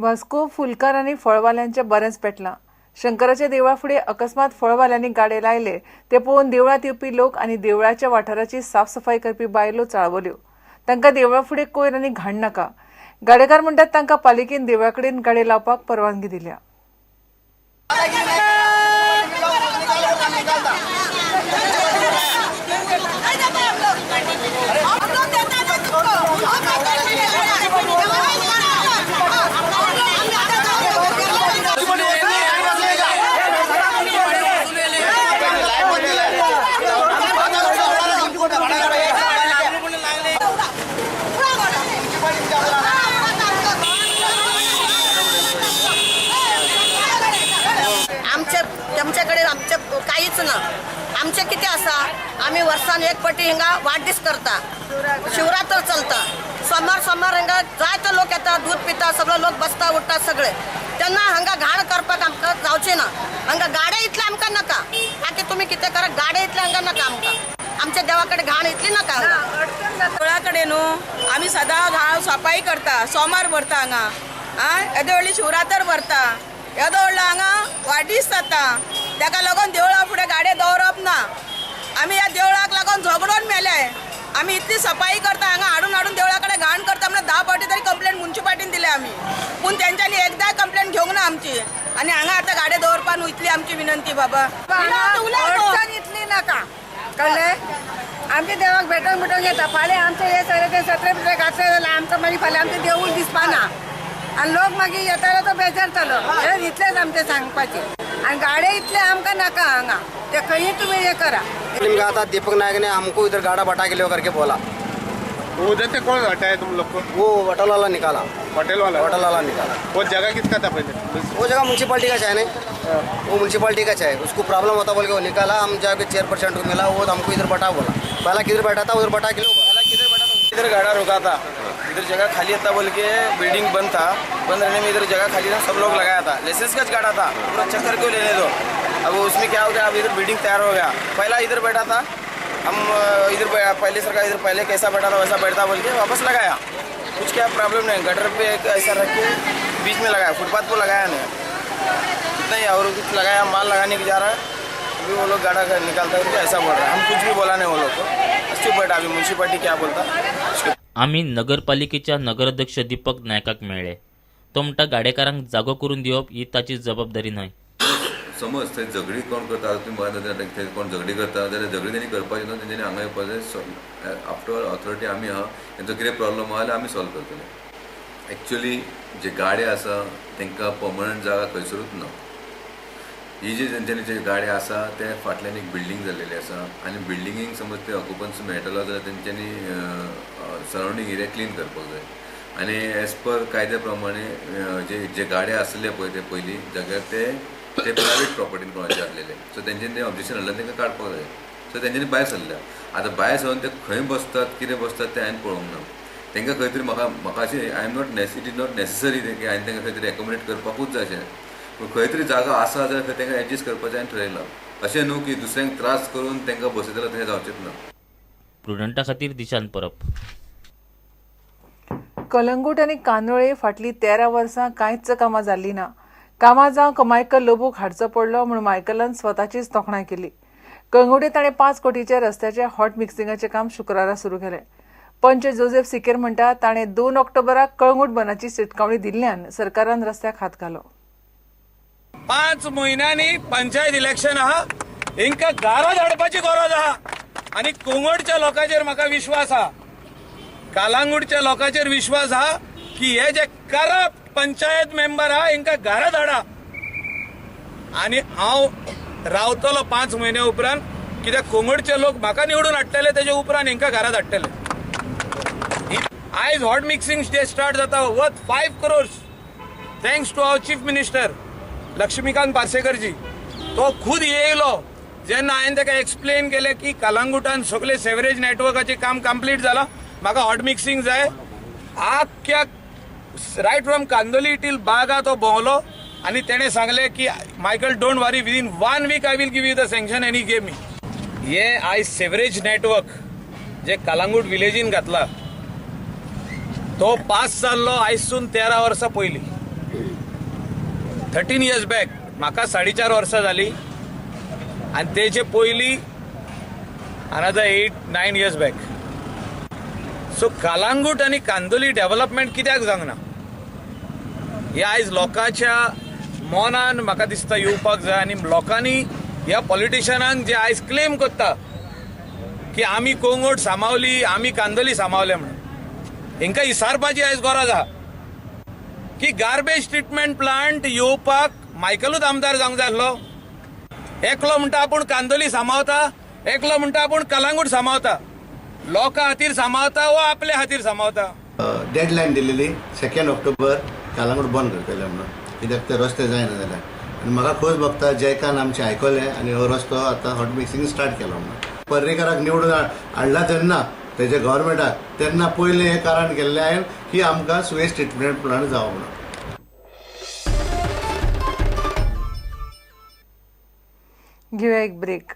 वास्को फुलकार आणि फळवाल्यांचे बरेच पेटला। शंकराच्या देवळाफुडें अकस्मात फळवाल्यांनी गाडे लायले ते पळोवन देवळात येवपी लोक आणि देवळाच्या वाठाराची साफसफाई करपी बायलो चाळवल्यो। तांकां देवळाफुडें कोयर आनी घाण नाका। गाडेकार म्हणटात तांकां पालिकेन देवळा कडेन गाडे लावपाक परवानगी दिल्या। आमच्याकडे काहीच ना। आमचे किती असा आम्ही वर्षान एक पटी हिंगा वाढदिस करता, शिवरात्र चलता, सोमार हिंगा जाय तर लोक येतात, दूध पिता, सगळे लोक बसता उठतात सगळे। त्यांना हांगा घाण करपाक आमकां जावचे ना। हांगा गाडे इतले आमकां नका, बाकी तुम्ही कितें करा, गाडे इतले हांगा नका आमकां। आमच्या देवाकडे घाण इतली नका। देवळाकडे न्हू आमी सदां घाण सफाई करता, सोमार भरता हांगा, येदे व्हडली शिवरात्र भरता, येदो व्हडलो हांगा वाडदीस जाता, ताका लागून देवळा फुडें गाडे दवरप ना। आमी ह्या देवळाक लागून झगडून मेले। आमी इतली सफाई करता, हांगा हाडून देवळा कडेन घाण करता म्हणून 10 फावटी तरी कंप्लेंट म्युन्सिपाल्टीन दिली आमी, पूण तेंच्यांनी एकदां कंप्लेंट घेवंक ना आमची। आनी हांगा आतां गाडे दवरपा न्हू इतली आमची विनंती बाबा। इतली नाका कळ्ळे। आमच्या देवाक भेटोंक येता, फाल्यां आमचे हे सगळे ते सत्रे बित्रे घातले जाल्यार आमकां मागीर फाल्यां आमचें देवूळ दिसपाना आनी लोक मागीर येतालो तो बेजारतालो। हे इतलेंच आमचें सांगपाचें। आनी गाडे इतले आमकां नाका हांगा, ते खंयी तुमी हे करा। आता दीपक नायक ने हमको इधर गाड़ा बटा के लो करके बोला। वो उधर से कौन हटाया तुम लोग को? वो होटल वाला निकाला। होटल वाला निकाला। वो जगह किसका था पहले? वो जगह म्यूनसिपाल्टी का चाहे नहीं, वो म्यूनसिपाल्टी का चाहे, उसको प्रॉब्लम होता बोल के वो निकाला। हम जाके चेयरपर्सन को मिला, वो हमको इधर बटा बोला। पहला किधर बैठा था उधर बटा के लो, इधर गाड़ा रुका था, इधर जगह खाली था बोल के बिल्डिंग बंद था, बंद रहने में इधर जगह खाली था, सब लोग लगाया था। लाइसेंस का गाड़ा था, पूरा चक्कर क्यों लेने दो। अब उसमें क्या हो गया, अब इधर बिल्डिंग तैयार हो गया। पहला इधर बैठा था, हम इधर पहले सरकार इधर पहले कैसा बैठा था वैसा बैठता बोल के वापस लगाया। कुछ क्या प्रॉब्लम नहीं, गटर पे एक ऐसा रख के बीच में लगाया, फुटपाथ पर लगाया नहीं, इतना ही। और कुछ लगाया, माल लगाने की जा रहा है, अभी वो लोग गाड़ा निकालता है ऐसा बोल रहा है। हम कुछ भी बोला नहीं वो लोग को, अच्छी बैठा। अभी म्युन्सिपाल्टी क्या बोलता। आम्ही नगरपालिकेच्या नगराध्यक्ष दीपक नायकाक मेळ्ळे। तो म्हणटा गाडेकारांक जागो करून दिवप ही ताची जबाबदारी न्हय। समज थंय झगडी कोण करता, तुम्ही म्हणा थंय कोण झगडी करता जाल्यार झगडी तेणी करपाची न्हू, तेंच्यांनी हांगा येवपाचें। आफ्टर ऑथॉरिटी आमी आहा, तेंचो कितें प्रॉब्लम आहा जाल्यार आमी सॉल्व करतले। एक्चुअली जे गाडे आसा तांकां पर्मनंट जागा खंयसरूच ना। ही जी तेंच्यांनी जे गाडे आसा ते फाटल्यान एक बिल्डींग जाल्लेली आसा, आनी बिल्डिंगेक समज ते ऑक्युपन्सी मेळटलो जाल्यार तेंच्यांनी सरावंडींग एरिया क्लीन करपाक जाय। आनी एज पर कायद्या प्रमाणे जे गाडे आसले पळय ते पयलीं जाग्यार ते प्रायवेट प्रॉपर्टीन कोणाचे आसलेले, सो तेंच्यांनी ऑब्जेक्शन हाडलें, तांकां काडपाक जाय। सो तेंच्यांनी भायर सरल्या। आतां भायर सरून ते खंय बसतात, कितें बसतात तें हांवें पळोवंक ना। तांकां खंय तरी म्हाका अशें I am not it is not necessary की हांवें तांकां खंय तरी एकोमोडेट करपाकूच जाय अशें, पूण खंय तरी जागा आसा जाल्यार खंय तांकां एडजस्ट करपाचें हांवें थारायलां। अशें न्हू की दुसऱ्यांक त्रास करून तांकां बसयतलो, तशें जावचेंच ना। प्रुडंटा खातीर दिशांत परब। कलंगूट आनी कांदोळे फाटलीं 13 वर्सां कांयच कामां जाल्लीं ना। कामां जावंक मायकल लोबूक हाडचो पडलो म्हूण मायकलान स्वताचीच तोखणाय केली। कळंगुटे ताणें 5 कोटीच्या रस्त्याचे हॉट मिक्सिंगाचें काम शुक्रारा सुरू केलें। पंच जोसेफ सिकेर म्हणटा ताणें 2 ऑक्टोबराक कळंगूट बनाची शिटकावणी दिल्ल्यान सरकारान रस्त्याक हात घालो। 5 म्हयन्यांनी पंचायत इलेक्शन आहा, हिंका गारा धाडपाची गरज आहा। आनी कोंगोडच्या लोकांचेर म्हाका विश्वास आहा, कालांगूटच्या लोकांचेर विश्वास आहा की हे जे करप्ट पंचायत मेंबर आहा हिंका घरा धाडा। आनी हांव रावतलो 5 म्हयने उपरांत, कित्याक कोंगोडचे लोक म्हाका निवडून हाडटले, तेजे उपरांत हिंका घरा धाडटले। आयज हॉट मिक्सिंग डे स्टार्ट जाता worth 5 crores thanks to our chief minister Laxmikant Parsekar ji. तो खुद येयलो जेन्ना हांवें ताका एक्सप्लेन केलें की कलंगूटान सगळे सेवरेज नेटवर्काचें काम कंप्लीट जालां, म्हाका हॉट मिक्सिंग जाय। आख्या रायट फ्रॉम कांदोली टील बागा तो भोंवलो आनी तेणें सांगलें की Michael don't worry, within 1 week I will give you the sanction any game मी। हे आयज सेवरेज नेटवर्क जे कलंगूट विलेजीन घातला तो पास जाल्लो आयजसून 13 वर्सां पयलीं। 13 इयर्स बॅक म्हाका 4.5 वर्सां जाली आनी तेचे पयलीं another 8-9 years back. So Calangute आनी कांदोली डेव्हलपमेंट कित्याक जावंक ना हे आयज लोकांच्या मनान म्हाका दिसता येवपाक जाय. आनी लोकांनी ह्या पॉलिटिशियनांक जे आयज क्लेम करता की आमी कोंगोड सांबावली, आमी कांदोली सांबावले म्हणून, हेंकां विचारपाची आयज गरज आहा की गार्बेज ट्रिटमेंट प्लांट येवपाक मायकलूच आमदार जावंक जाय आसलो. एकलो म्हणटा आपूण कांदोली सांबावता, एकलो म्हणटा आपूण कलांगूट सांबावता. लोकां खातीर सांबावता वो आपल्या खातीर सांबावता. डेडलायन दिलेली 2 ऑक्टोबर कालांगूट बंद करतले म्हणून, कित्याक ते रस्ते जायना जाल्यार. आनी म्हाका खोस भोगता जयकान आमचे आयकले आनी हो रस्तो आतां हॉट मिक्सिंग स्टार्ट केलो म्हणून. पर्रेकाराक निवडून हाडला तेन्ना तेजे गव्हर्मेंटाक तेन्ना पयलें हें कारण केल्लें हांवें की आमकां सुवेज ट्रिटमेंट प्लांट जावो म्हणून. घेऊया एक ब्रेक.